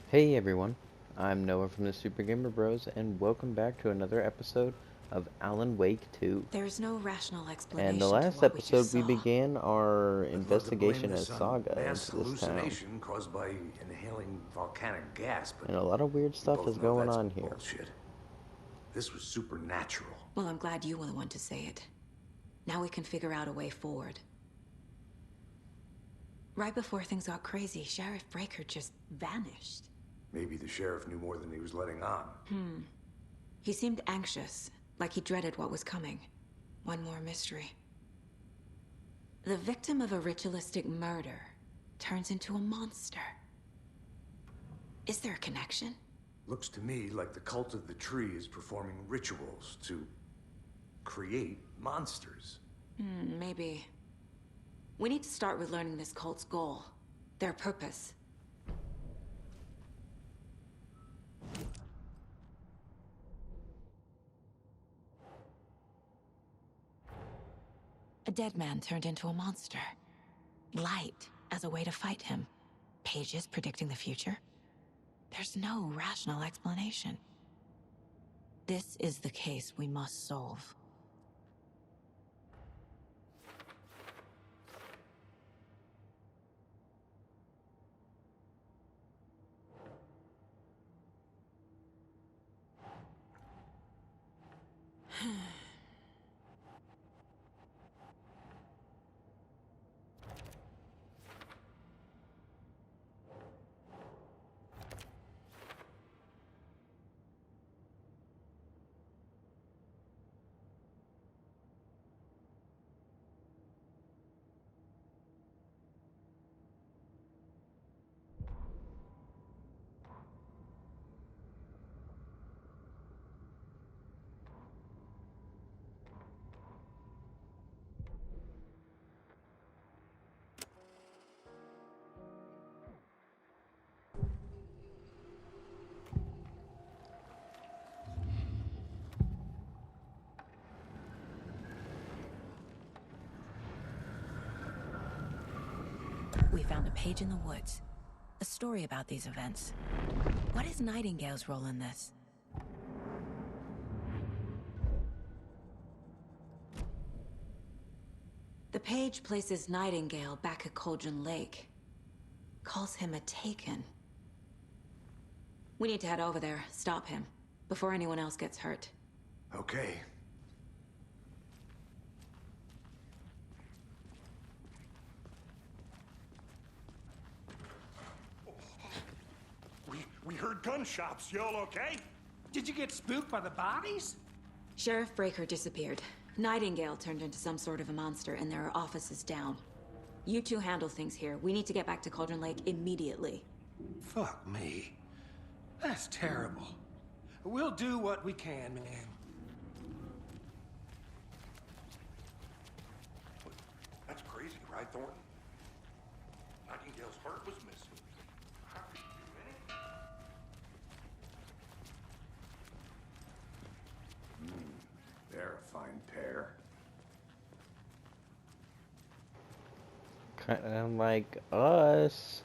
Hey everyone, I'm Noah from the Super Gamer Bros, and welcome back to another episode of Alan Wake 2. There's no rational And the explanation to last what we just episode, we saw. began our I'd love to blame investigation as this on Saga mass into this town. hallucination caused by inhaling volcanic gas, but And a lot of weird we stuff both is know going that's on here. bullshit. This was supernatural. Well, I'm glad you were the one to say it. Now we can figure out a way forward. Right before things got crazy, Sheriff Breaker just vanished. Maybe the sheriff knew more than he was letting on. He seemed anxious, like he dreaded what was coming. One more mystery. The victim of a ritualistic murder turns into a monster. Is there a connection? Looks to me like the cult of the tree is performing rituals to create monsters. Maybe. We need to start with learning this cult's goal. Their purpose. A dead man turned into a monster. Light as a way to fight him. Pages predicting the future. There's no rational explanation. This is the case we must solve. We found a page in the woods. A story about these events. What is Nightingale's role in this? The page places Nightingale back at Cauldron Lake. Calls him a Taken. We need to head over there, stop him, before anyone else gets hurt. Okay. We heard gunshots. Y'all okay? Did you get spooked by the bodies? Sheriff Breaker disappeared. Nightingale turned into some sort of a monster, and there are offices down. You two handle things here. We need to get back to Cauldron Lake immediately. Fuck me. That's terrible. We'll do what we can, man. That's crazy, right, Thornton? Nightingale's heart was missing. How could you do anything? They're a fine pair. Kind of like us.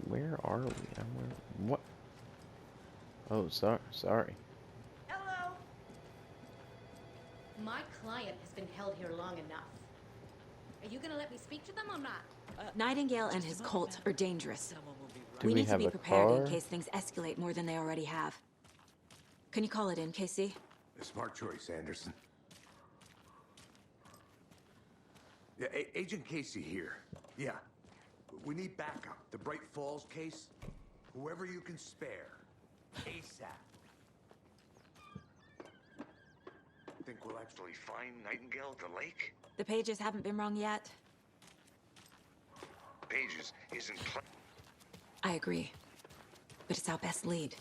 Where are we? What? Oh, sorry. Hello. My client has been held here long enough. Are you gonna let me speak to them or not? Nightingale and his cult are dangerous. Do We we need to have be a prepared car? in case things escalate more than they already have. Can you call it in, Casey? A smart choice, Anderson. Yeah, Agent Casey here. Yeah. We need backup. The Bright Falls case. Whoever you can spare. ASAP. Think we'll actually find Nightingale at the lake? The pages haven't been wrong yet. Pages isn't I agree. But it's our best lead.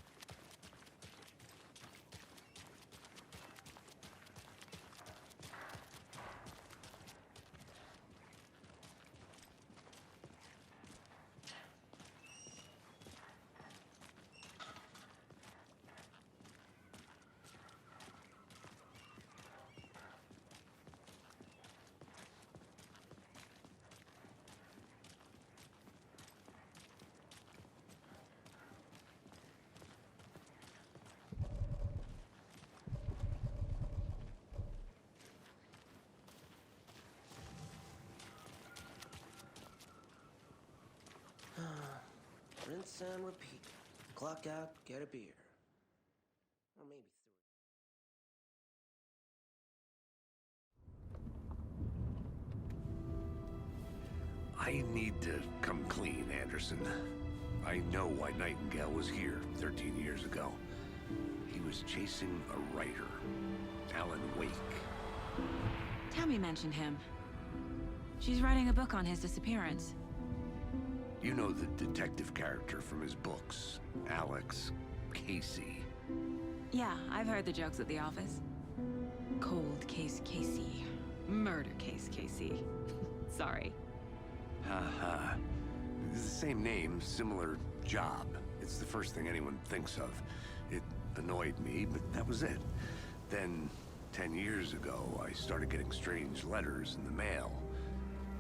rinse and repeat. Clock out, get a beer. Or maybe three. I need to come clean, Anderson. I know why Nightingale was here 13 years ago. He was chasing a writer, Alan Wake. Tammy mentioned him. She's writing a book on his disappearance. You know the detective character from his books, Alex Casey. Yeah, I've heard the jokes at the office. Cold case Casey. Murder case Casey. Sorry. Haha. It's the same name, similar job. It's the first thing anyone thinks of. It annoyed me, but that was it. Then, 10 years ago, I started getting strange letters in the mail.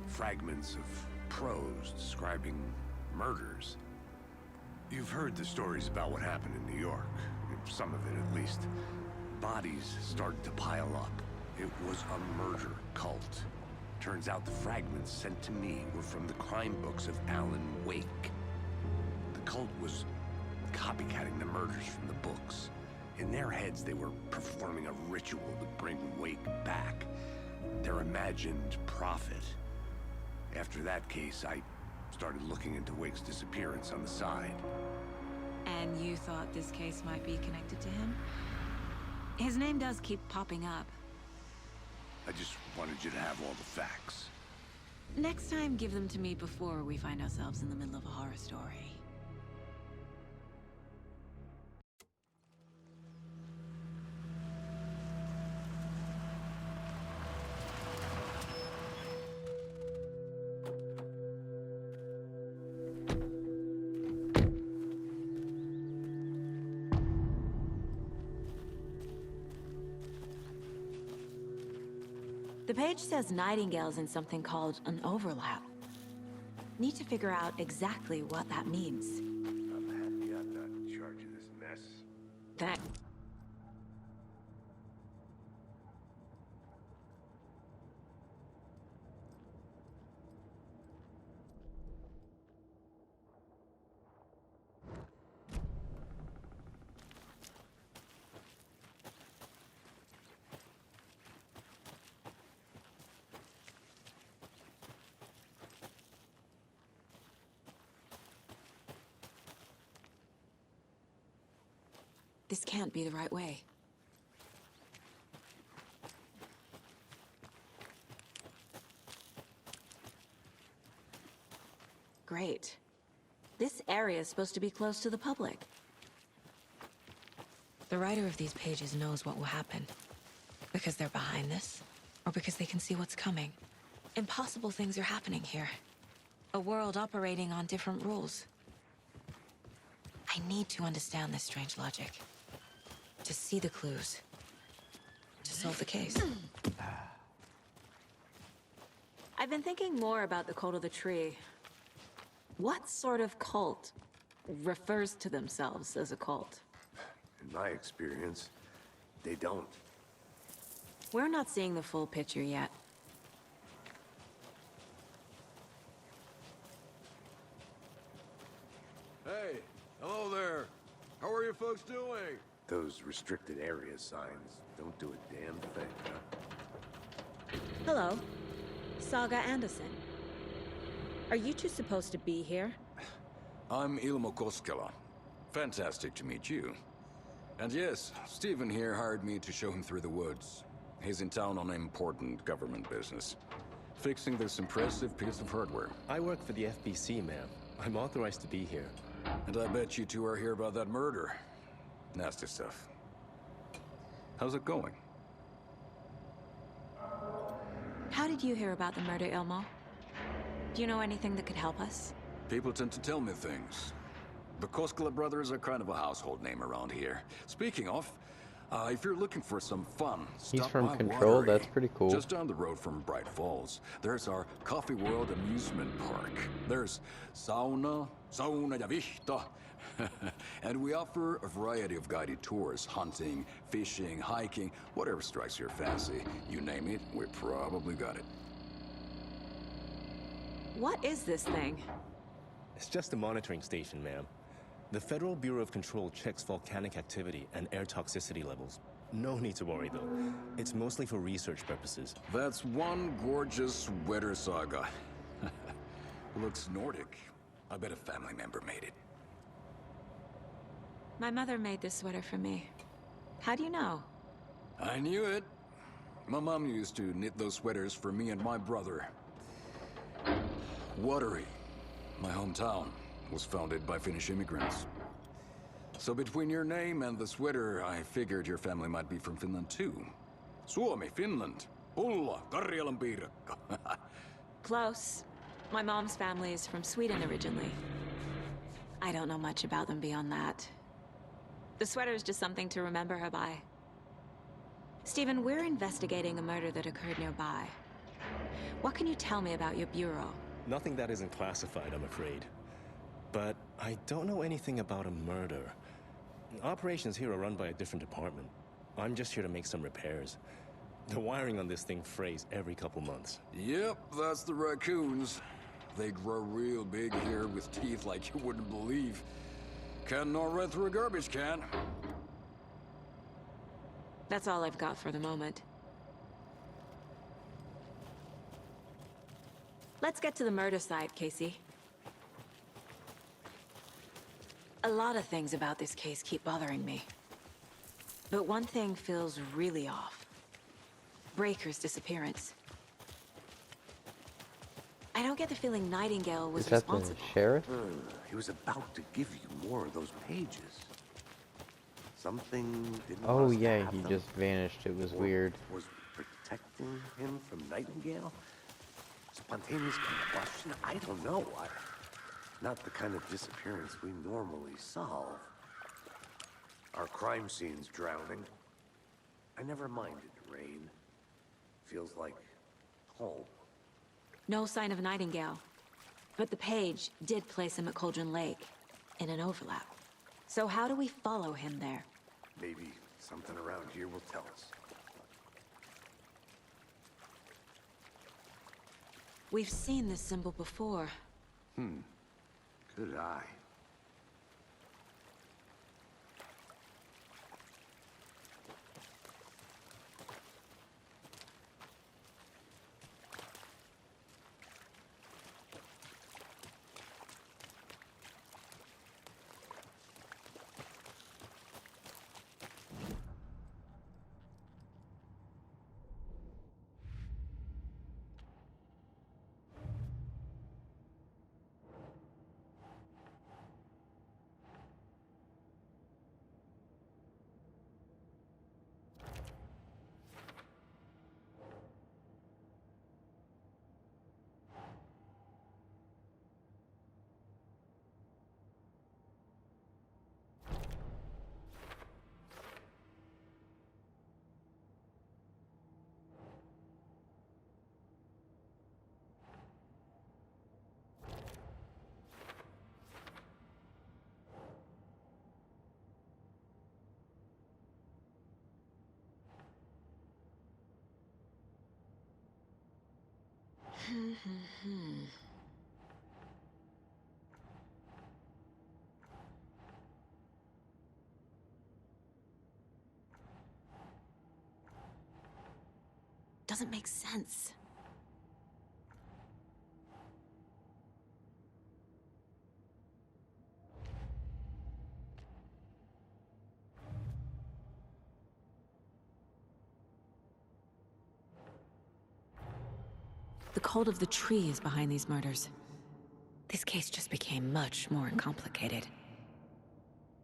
Fragments of prose describing murders. You've heard the stories about what happened in New York. Some of it, at least. Bodies started to pile up. It was a murder cult. Turns out the fragments sent to me were from the crime books of Alan Wake. The cult was copycatting the murders from the books. In their heads, they were performing a ritual to bring Wake back. Their imagined prophet. After that case, I started looking into Wake's disappearance on the side. And you thought this case might be connected to him? His name does keep popping up. I just wanted you to have all the facts. Next time, give them to me before we find ourselves in the middle of a horror story. The page says Nightingale's in something called an overlap. Need to figure out exactly what that means. I'm happy I'm not in charge of this mess. That... This can't be the right way. Great. This area is supposed to be close to the public. The writer of these pages knows what will happen. Because they're behind this, or because they can see what's coming. Impossible things are happening here. A world operating on different rules. I need to understand this strange logic. To see the clues. To solve the case. I've been thinking more about the cult of the tree. What sort of cult refers to themselves as a cult? In my experience, they don't. We're not seeing the full picture yet. Hey, hello there. How are you folks doing? Those restricted area signs don't do a damn thing, huh? Hello. Saga Anderson. Are you two supposed to be here? I'm Ilmo Koskela. Fantastic to meet you. And yes, Stephen here hired me to show him through the woods. He's in town on important government business. Fixing this impressive piece of hardware. I work for the FBC, ma'am. I'm authorized to be here. And I bet you two are here about that murder. Nasty stuff. How's it going? How did you hear about the murder, Ilmo? Do you know anything that could help us? People tend to tell me things. The Koskela brothers are kind of a household name around here. Speaking of, if you're looking for some fun, He's stop from by Control, Watery. that's pretty cool. Just down the road from Bright Falls, there's our Coffee World amusement park. There's sauna ja vihta. And we offer a variety of guided tours, hunting, fishing, hiking, whatever strikes your fancy. You name it, we probably got it. What is this thing? It's just a monitoring station, ma'am. The Federal Bureau of Control checks volcanic activity and air toxicity levels. No need to worry, though. It's mostly for research purposes. That's one gorgeous sweater saga. Looks Nordic. I bet a family member made it. My mother made this sweater for me. How do you know? I knew it. My mom used to knit those sweaters for me and my brother. Watery, my hometown, was founded by Finnish immigrants. So between your name and the sweater, I figured your family might be from Finland too. Suomi, Finland. Pulla, Karjalan piirakka. Close. My mom's family is from Sweden originally. I don't know much about them beyond that. The sweater is just something to remember her by. Stephen, we're investigating a murder that occurred nearby. What can you tell me about your bureau? Nothing that isn't classified, I'm afraid. But I don't know anything about a murder. Operations here are run by a different department. I'm just here to make some repairs. The wiring on this thing frays every couple months. Yep, that's the raccoons. They grow real big here with teeth like you wouldn't believe. Can't gnaw right through a garbage can. That's all I've got for the moment. Let's get to the murder site, Casey. A lot of things about this case keep bothering me. But one thing feels really off. Breaker's disappearance. I don't get the feeling Nightingale was responsible. The sheriff? He was about to give you more of those pages. Something didn't Oh want us to yeah, have he them? just vanished. It was Or weird. Was protecting him from Nightingale? Spontaneous combustion? I don't know. Not the kind of disappearance we normally solve. Our crime scene's drowning. I never minded rain. Feels like home. No sign of Nightingale. But the page did place him at Cauldron Lake, in an overlap. So how do we follow him there? Maybe something around here will tell us. We've seen this symbol before. Good eye. Doesn't make sense. The cult of the tree is behind these murders. This case just became much more complicated.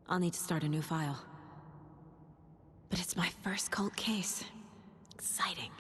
I'll need to start a new file. But it's my first cult case. Exciting.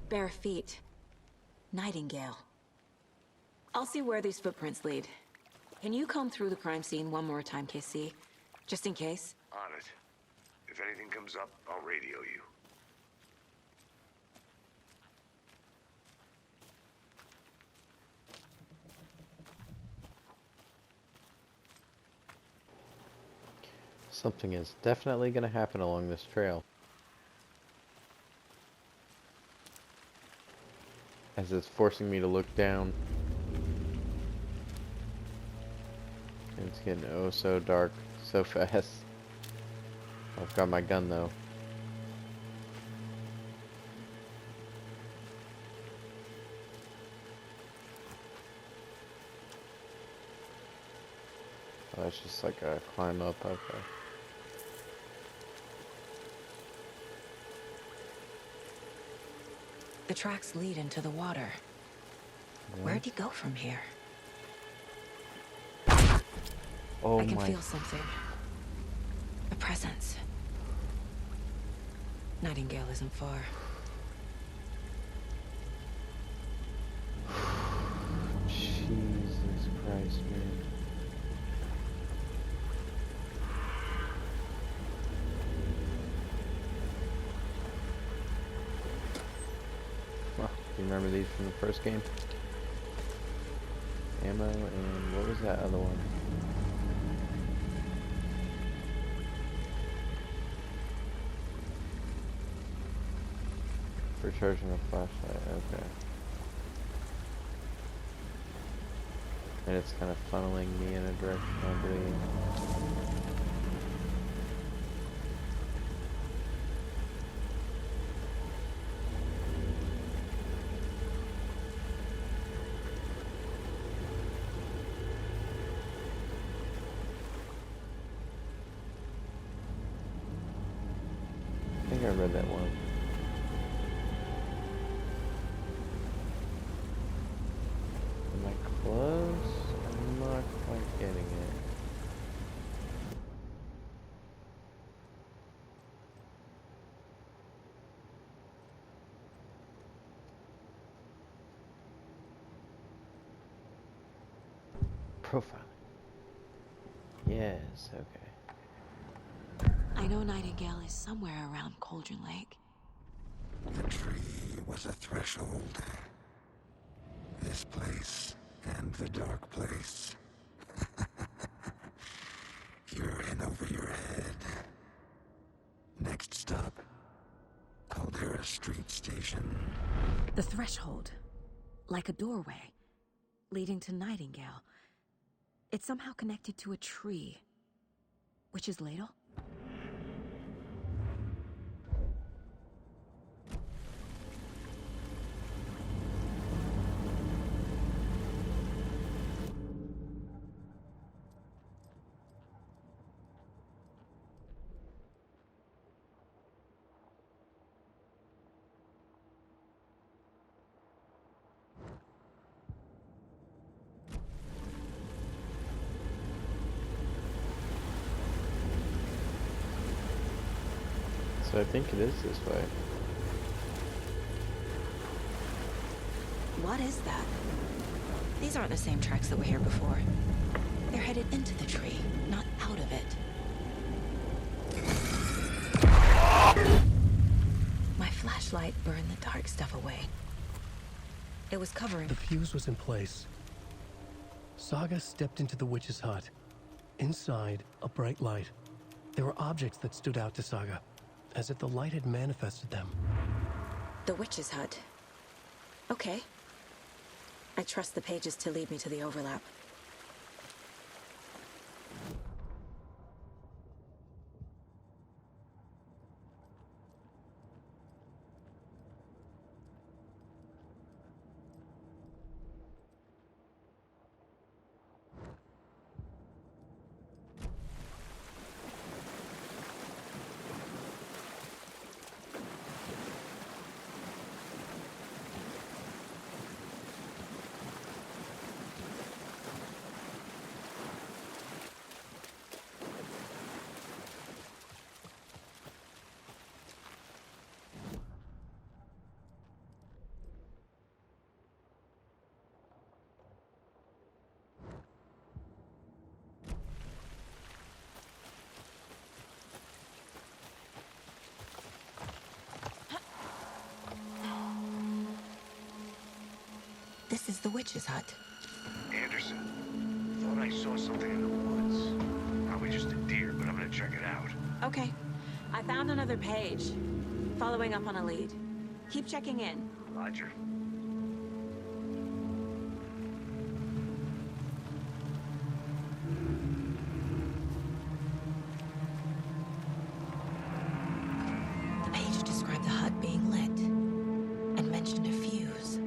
Bare feet. Nightingale. I'll see where these footprints lead. Can you comb through the crime scene one more time, KC? Just in case? On it. If anything comes up, I'll radio you. Something is definitely going to happen along this trail. As it's forcing me to look down. It's getting oh so dark so fast. I've got my gun though. Oh, that's just like a climb up, okay. The tracks lead into the water. Where'd he go from here? Oh, I can feel something. A presence. Nightingale isn't far. Jesus Christ, man. Well, do you remember these from the first game? Ammo and what was that other one? For charging a flashlight, okay. And it's kind of funneling me in a direction, I believe. I think I read that one. Am I close? I'm not quite getting it. Profiling. Yes, okay. I know Nightingale is somewhere around Cauldron Lake. The tree was a threshold. This place and the dark place. You're in over your head. Next stop, Caldera Street Station. The threshold. Like a doorway. Leading to Nightingale. It's somehow connected to a tree. Witch's Ladle? So I think it is this way. What is that? These aren't the same tracks that were here before. They're headed into the tree, not out of it. My flashlight burned the dark stuff away. It was covering... The fuse was in place. Saga stepped into the witch's hut. Inside, a bright light. There were objects that stood out to Saga, as if the light had manifested them. The witch's hut. Okay. I trust the pages to lead me to the overlap. This is the witch's hut. Anderson, thought I saw something in the woods. Probably just a deer, but I'm gonna check it out. Okay. I found another page. Following up on a lead. Keep checking in. Roger. The page described the hut being lit and mentioned a fuse.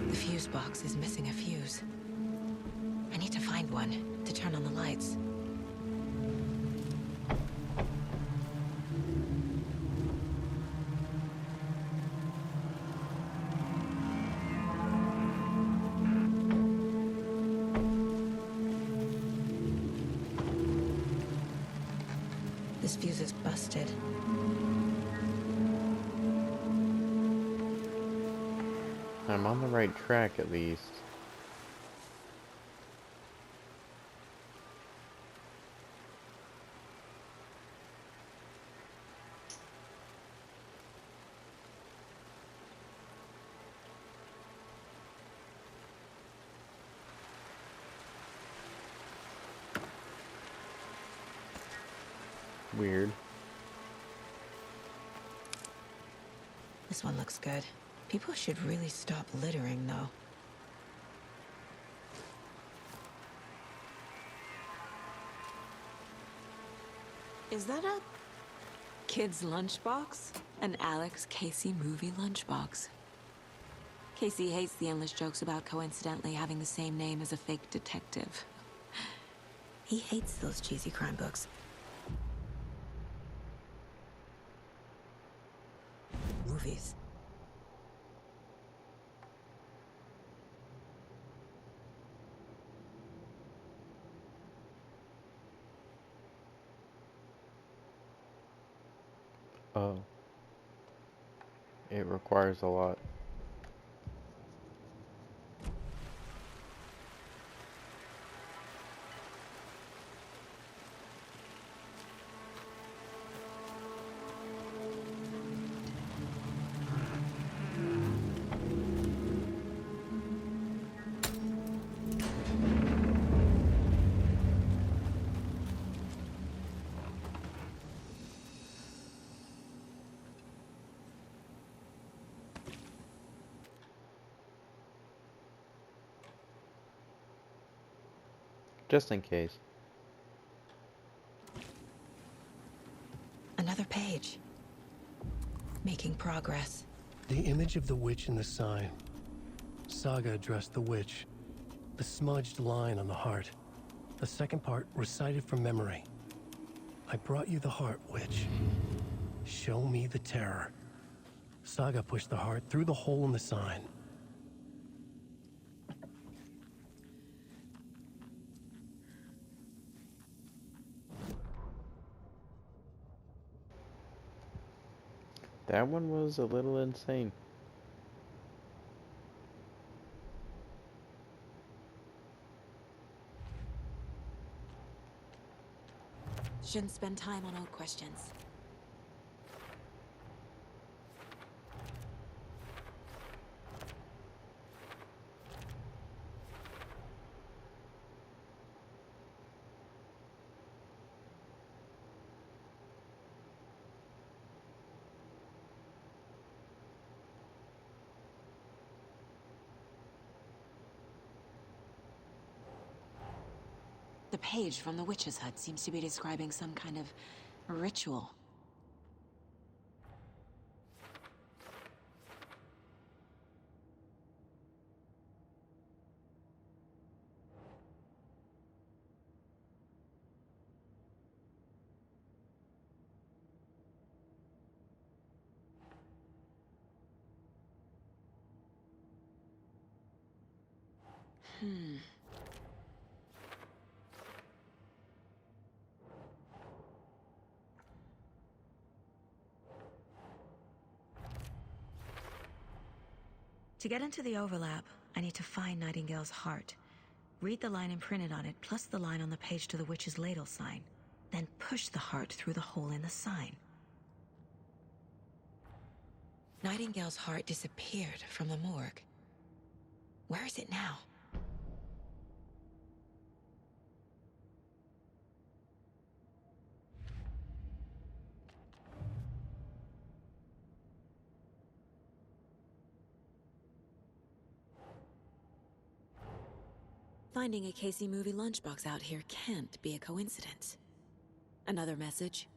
The fuse box is missing a fuse. I need to find one to turn on the lights. This fuse is busted. I'm on the right track at least. Weird. This one looks good. People should really stop littering, though. Is that a kid's lunchbox? An Alex Casey movie lunchbox. Casey hates the endless jokes about coincidentally having the same name as a fake detective. He hates those cheesy crime books. Movies. Oh. It requires a lot. Just in case. Another page. Making progress. The image of the witch in the sign. Saga addressed the witch. The smudged line on the heart. The second part recited from memory. I brought you the heart, witch. Show me the terror. Saga pushed the heart through the hole in the sign. That one was a little insane. Shouldn't spend time on old questions. The page from the witch's hut seems to be describing some kind of ritual. To get into the overlap, I need to find Nightingale's heart. Read the line imprinted on it, plus the line on the page to the witch's ladle sign. Then push the heart through the hole in the sign. Nightingale's heart disappeared from the morgue. Where is it now? Finding a Casey movie lunchbox out here can't be a coincidence. Another message?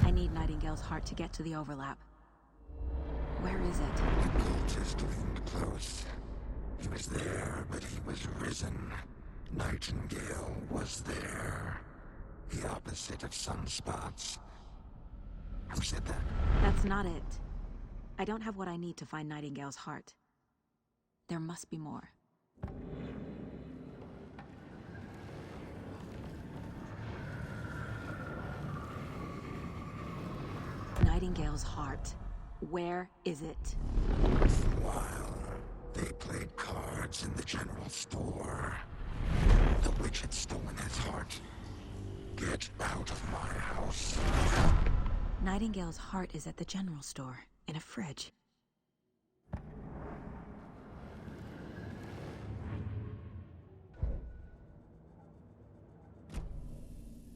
I need Nightingale's heart to get to the overlap. Where is it? The cultist loomed close. He was there, but he was risen. Nightingale was there. The opposite of sunspots. Who said that? That's not it. I don't have what I need to find Nightingale's heart. There must be more. Nightingale's heart. Where is it? For a while, they played cards in the general store. The witch had stolen his heart. Get out of my house. Nightingale's heart is at the general store, in a fridge.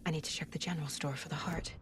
I need to check the general store for the heart.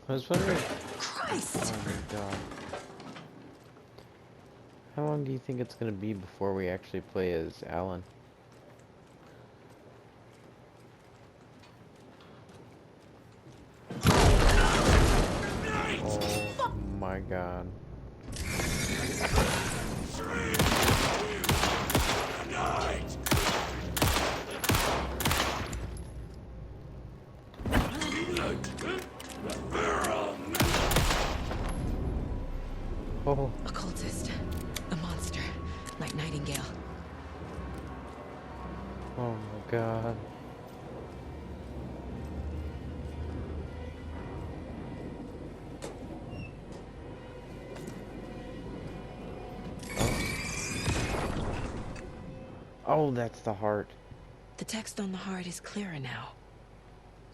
I was wondering. Christ! Oh my god. How long do you think it's gonna be before we actually play as Alan? Oh my god. Oh. Occultist. A monster. Like Nightingale. Oh my god. Oh, that's the heart. The text on the heart is clearer now.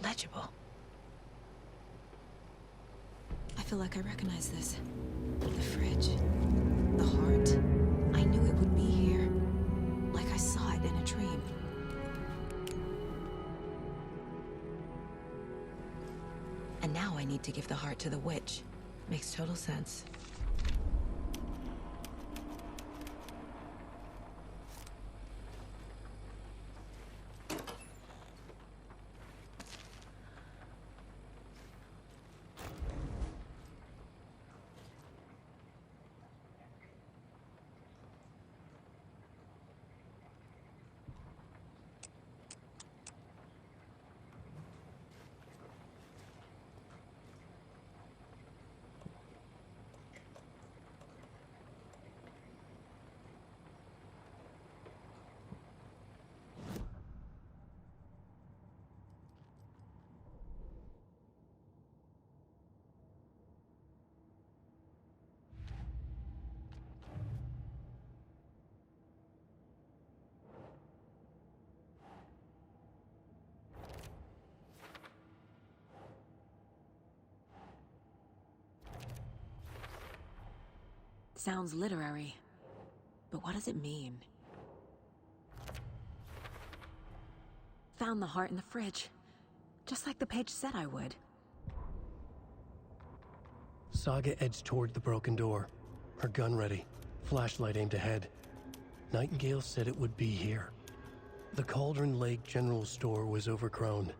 Legible. I feel like I recognize this. The fridge. The heart. I knew it would be here. Like I saw it in a dream. And now I need to give the heart to the witch. Makes total sense. sounds literary. But what does it mean? Found the heart in the fridge. Just like the page said I would. Saga edged toward the broken door, her gun ready, flashlight aimed ahead. Nightingale said it would be here. The Cauldron Lake General Store was overgrown,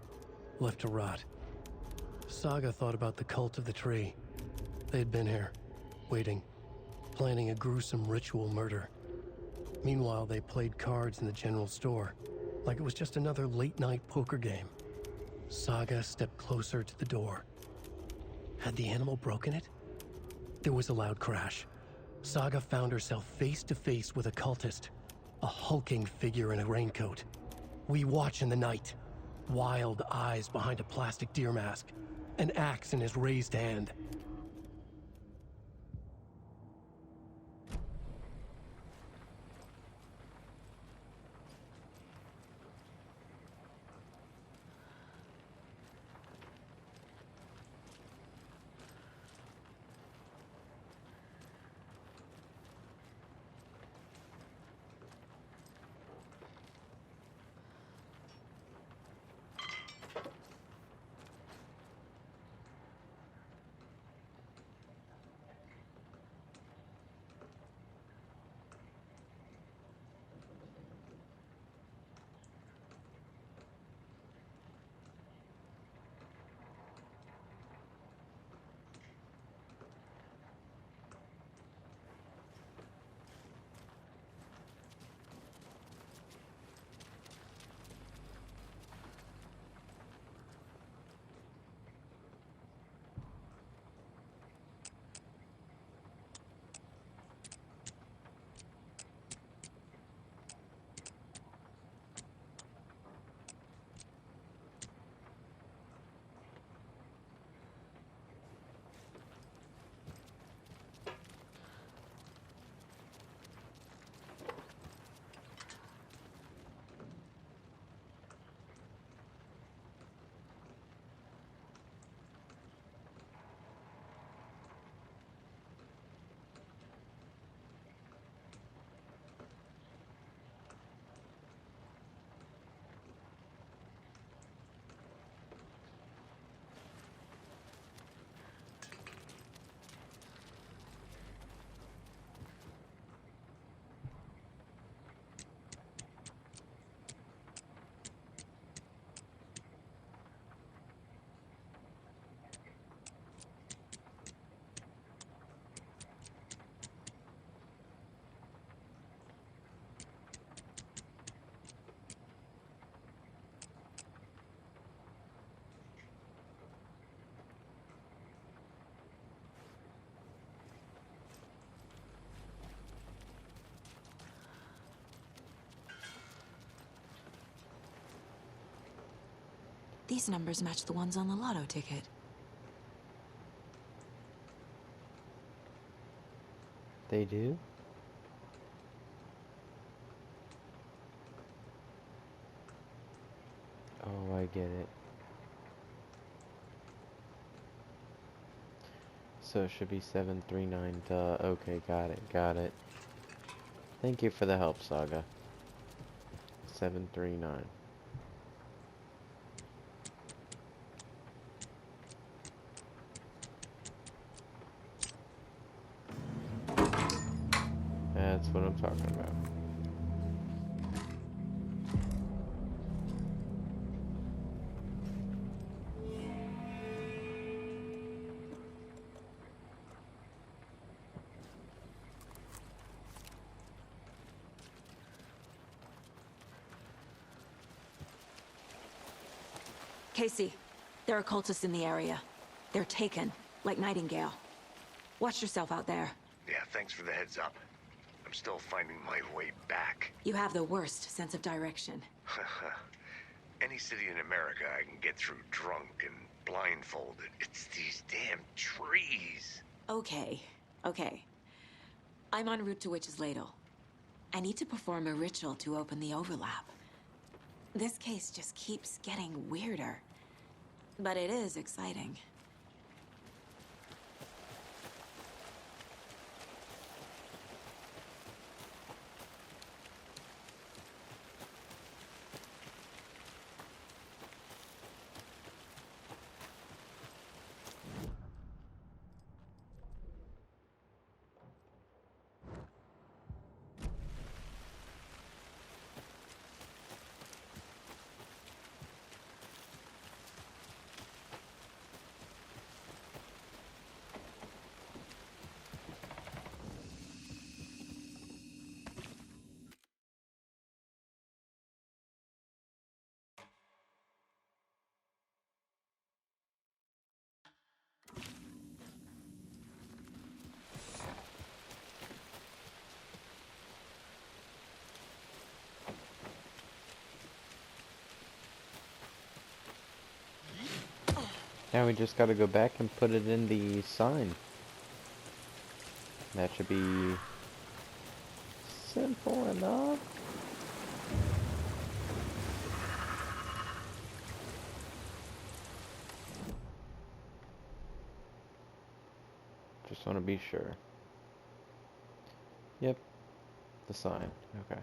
left to rot. Saga thought about the cult of the tree. They had been here, waiting, planning a gruesome ritual murder. Meanwhile, they played cards in the general store, like it was just another late-night poker game. Saga stepped closer to the door. Had the animal broken it? There was a loud crash. Saga found herself face to face with a cultist, a hulking figure in a raincoat. We watch in the night. Wild eyes behind a plastic deer mask, an axe in his raised hand. These numbers match the ones on the lotto ticket. They do? Oh, I get it. So it should be 739, duh. Okay, got it. Thank you for the help, Saga. 739. That's what I'm talking about. Casey, there are cultists in the area. They're taken, like Nightingale. Watch yourself out there. Yeah, thanks for the heads up. I'm still finding my way back. You have the worst sense of direction. Any city in America I can get through drunk and blindfolded. It's these damn trees. Okay. I'm en route to Witch's Ladle. I need to perform a ritual to open the overlap. This case just keeps getting weirder. But it is exciting. Now we just gotta go back and put it in the sign. That should be simple enough. Just want to be sure. Yep, the sign. Okay.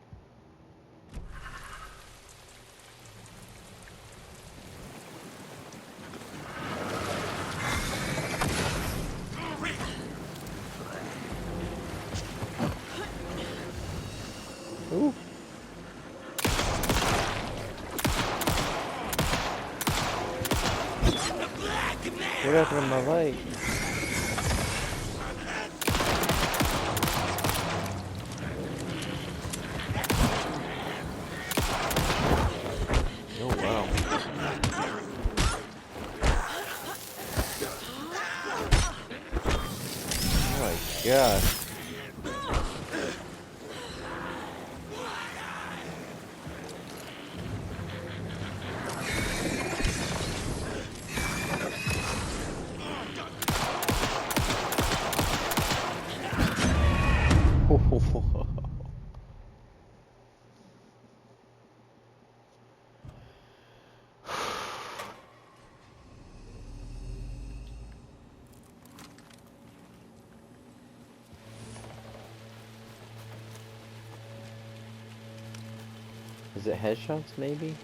Ooh. What happened to my light? Oh wow. Oh my gosh. Is it headshots maybe?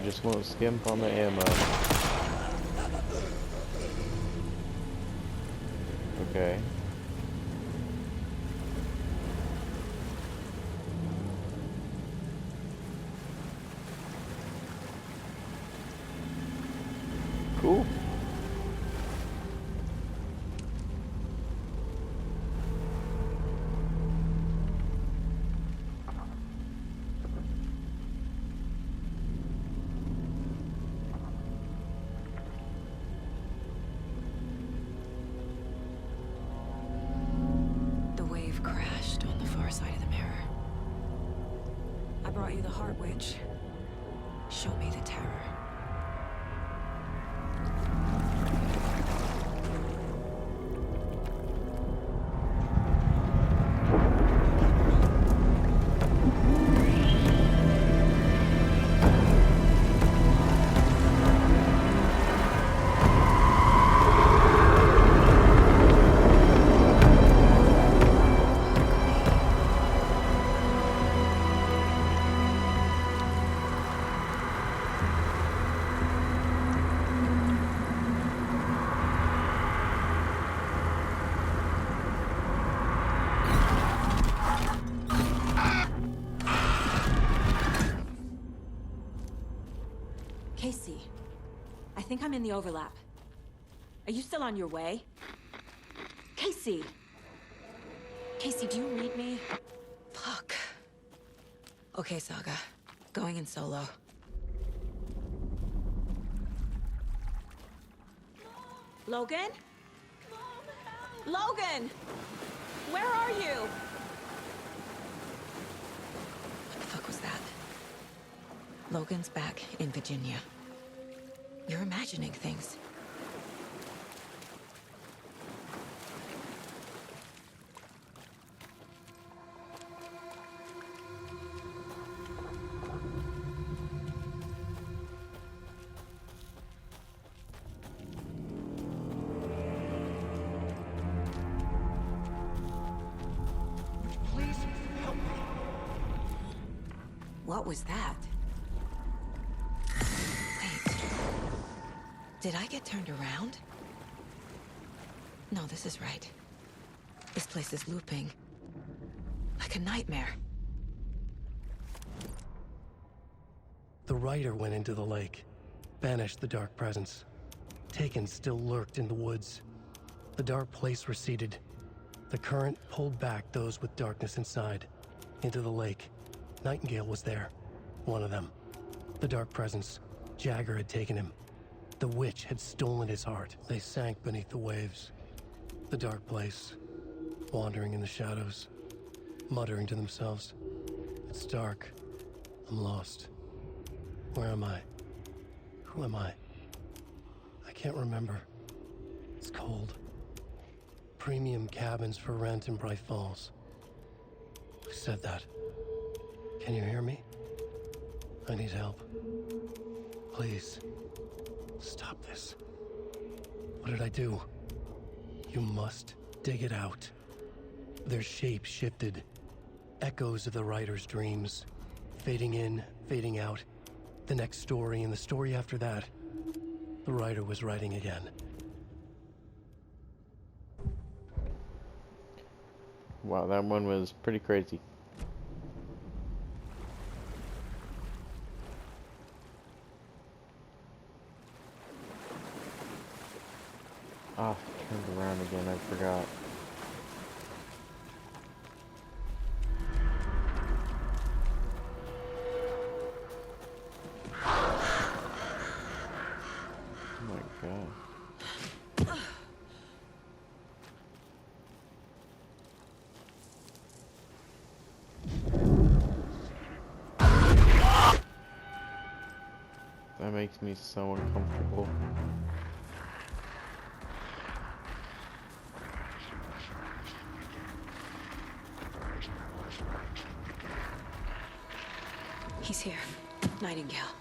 Just won't skimp on the ammo. Okay. Cool. Crashed on the far side of the mirror. I brought you the Heart Witch. Show me the terror. Casey, I think I'm in the overlap. Are you still on your way? Casey! Casey, do you read me? Fuck. Okay, Saga. Going in solo. Logan? Logan! Where are you? What the fuck was that? Logan's back in Virginia. You're imagining things. Please help me. What was that? Did I get turned around? No, this is right. This place is looping. Like a nightmare. The Rider went into the lake, banished the dark presence. Taken still lurked in the woods. The dark place receded. The current pulled back those with darkness inside, into the lake. Nightingale was there, one of them. The dark presence, Jagger had taken him. The witch had stolen his heart. They sank beneath the waves. The dark place, wandering in the shadows, muttering to themselves. It's dark. I'm lost. Where am I? Who am I? I can't remember. It's cold. Premium cabins for rent in Bright Falls. Who said that? Can you hear me? I need help. Please. Stop this. What did I do? You must dig it out. Their shape shifted. Echoes of the writer's dreams. Fading in, fading out. The next story and the story after that. The writer was writing again. Wow, that one was pretty crazy. Ah, turned around again, I forgot. Oh my god. That makes me so uncomfortable. He's here. Nightingale.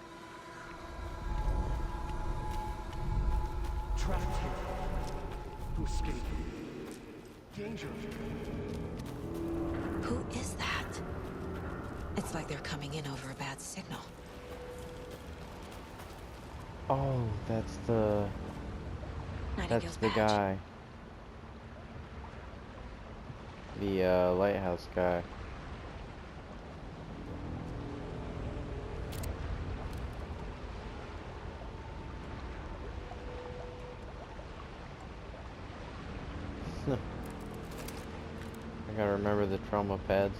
Trapped here. To escape. Danger. Who is that? It's like they're coming in over a bad signal. Oh, that's the Nightingale's guy. The lighthouse guy. I gotta remember the trauma pads.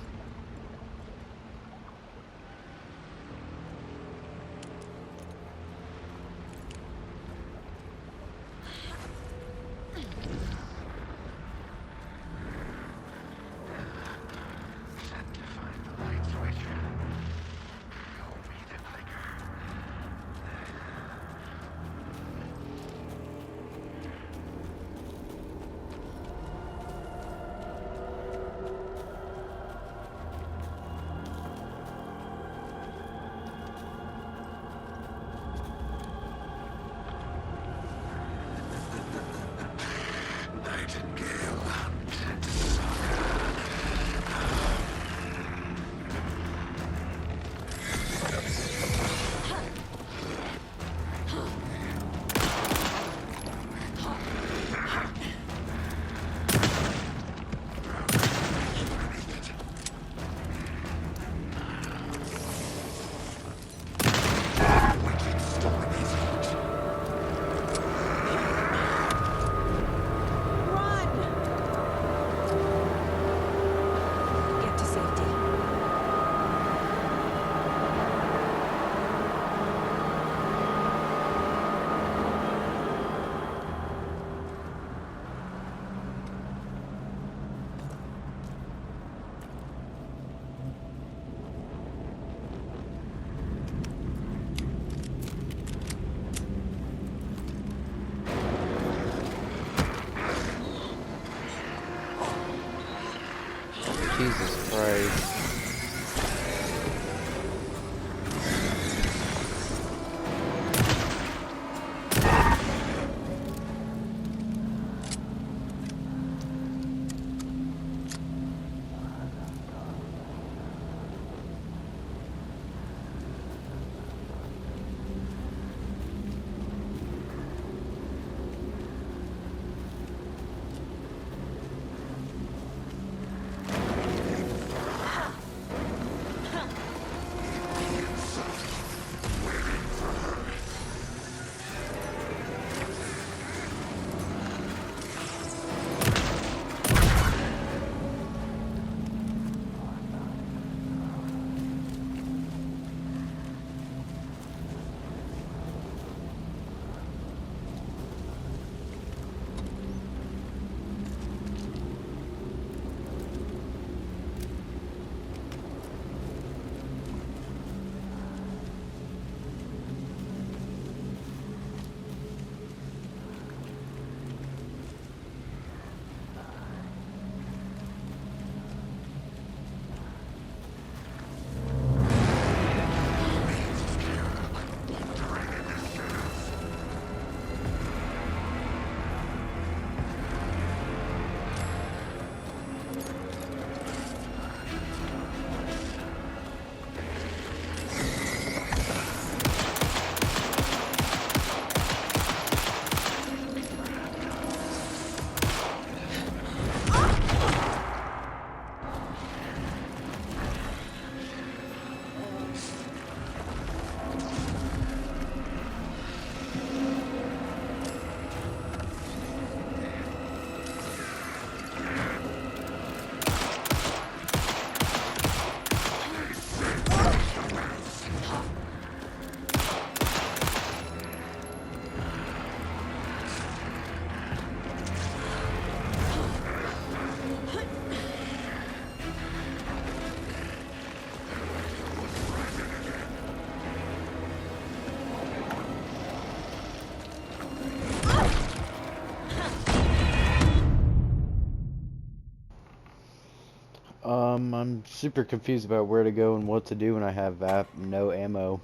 I'm super confused about where to go and what to do when I have no ammo.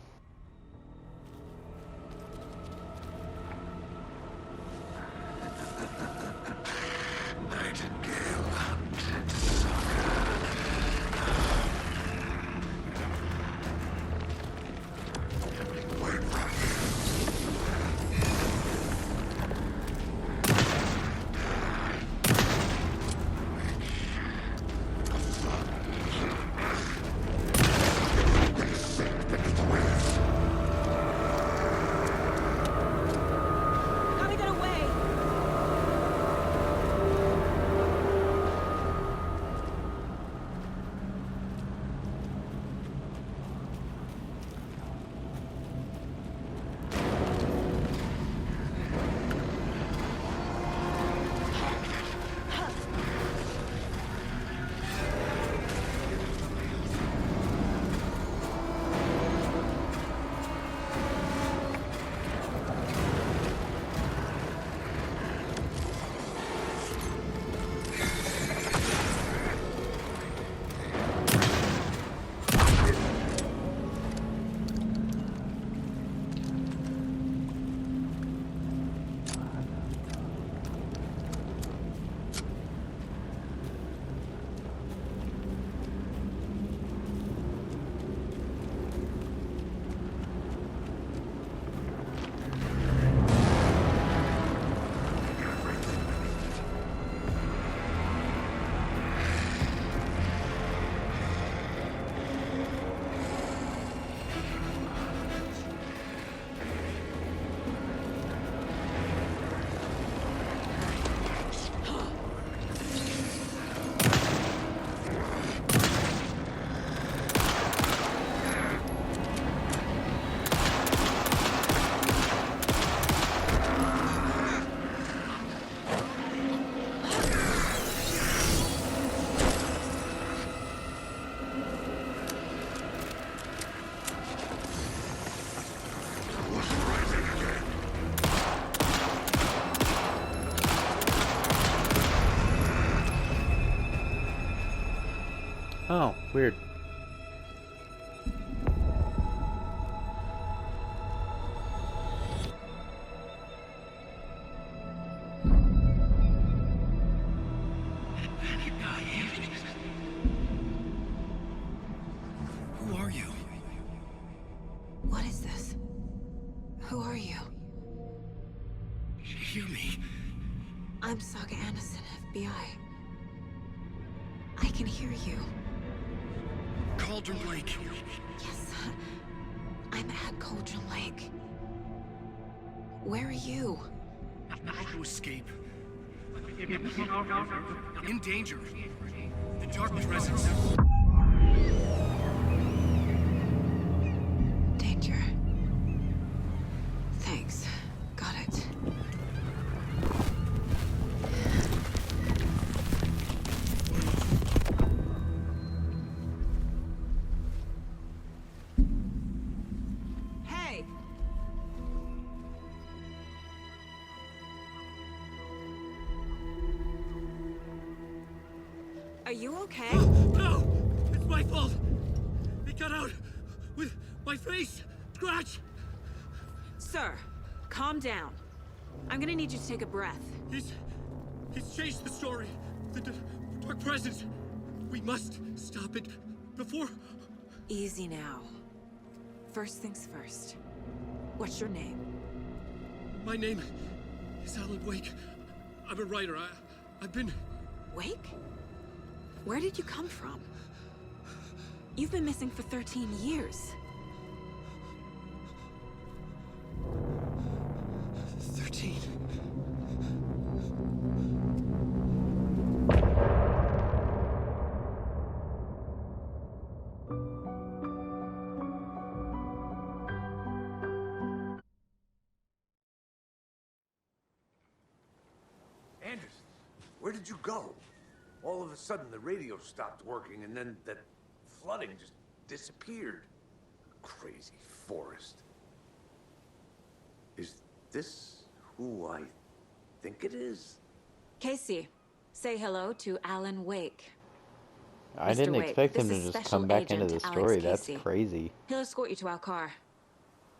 Gotta get away! Oh, weird. Who are you? What is this? Who are you? Hear me. I'm Saga Anderson, FBI. I can hear you. Cauldron Lake. Yes, I'm at Cauldron Lake. Where are you? To escape. In danger. The Dark Presence. Danger. Thanks. Got it. Hey! Are you okay? No! It's my fault! They got out with my face! Scratch! Sir, calm down. I'm gonna need you to take a breath. He's changed the story. The Dark Presence. We must stop it before... Easy now. First things first. What's your name? My name is Alan Wake. I'm a writer. I've been... Wake? Where did you come from? You've been missing for 13 years. 13. Anderson, where did you go? All of a sudden, the radio stopped working, and then that flooding just disappeared. Crazy forest. Is this who I think it is? Casey, say hello to Alan Wake. I Mr. didn't Wake, expect him this to is just Special come back into Agent the Alex story. That's Casey. crazy. He'll escort you to our car.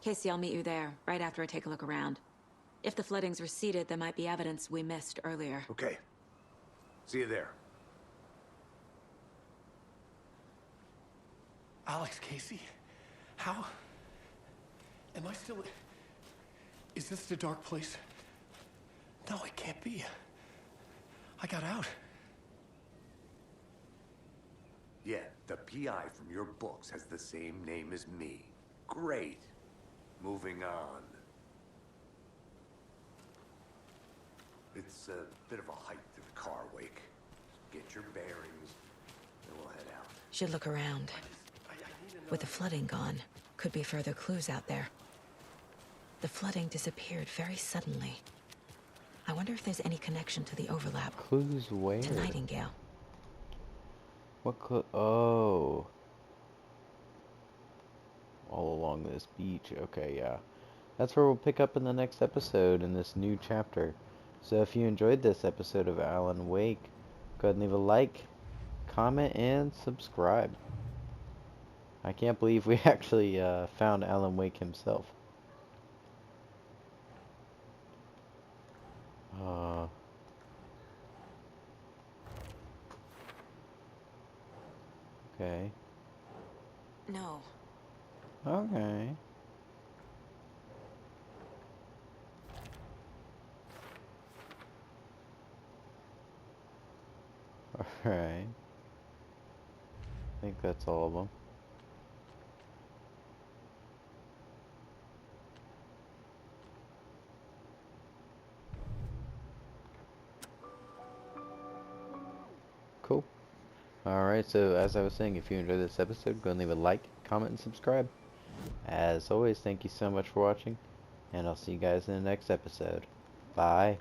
Casey, I'll meet you there, right after I take a look around. If the floodings receded, there might be evidence we missed earlier. Okay. See you there. Alex Casey? How? Am I still... Is this the dark place? No, it can't be. I got out. Yeah, the PI from your books has the same name as me. Great. Moving on. It's a bit of a hike to the car, Wake. Get your bearings, and we'll head out. Should look around. With the flooding gone, could be further clues out there. The flooding disappeared very suddenly. I wonder if there's any connection to the overlap. Clues where? To Nightingale. What clue? Oh. All along this beach. Okay, yeah. That's where we'll pick up in the next episode in this new chapter. So if you enjoyed this episode of Alan Wake, go ahead and leave a like, comment, and subscribe. I can't believe we actually found Alan Wake himself. Okay. No. Okay. Alright. I think that's all of them. Cool. Alright, so as I was saying, if you enjoyed this episode, go and leave a like, comment, and subscribe. As always, thank you so much for watching, and I'll see you guys in the next episode. Bye.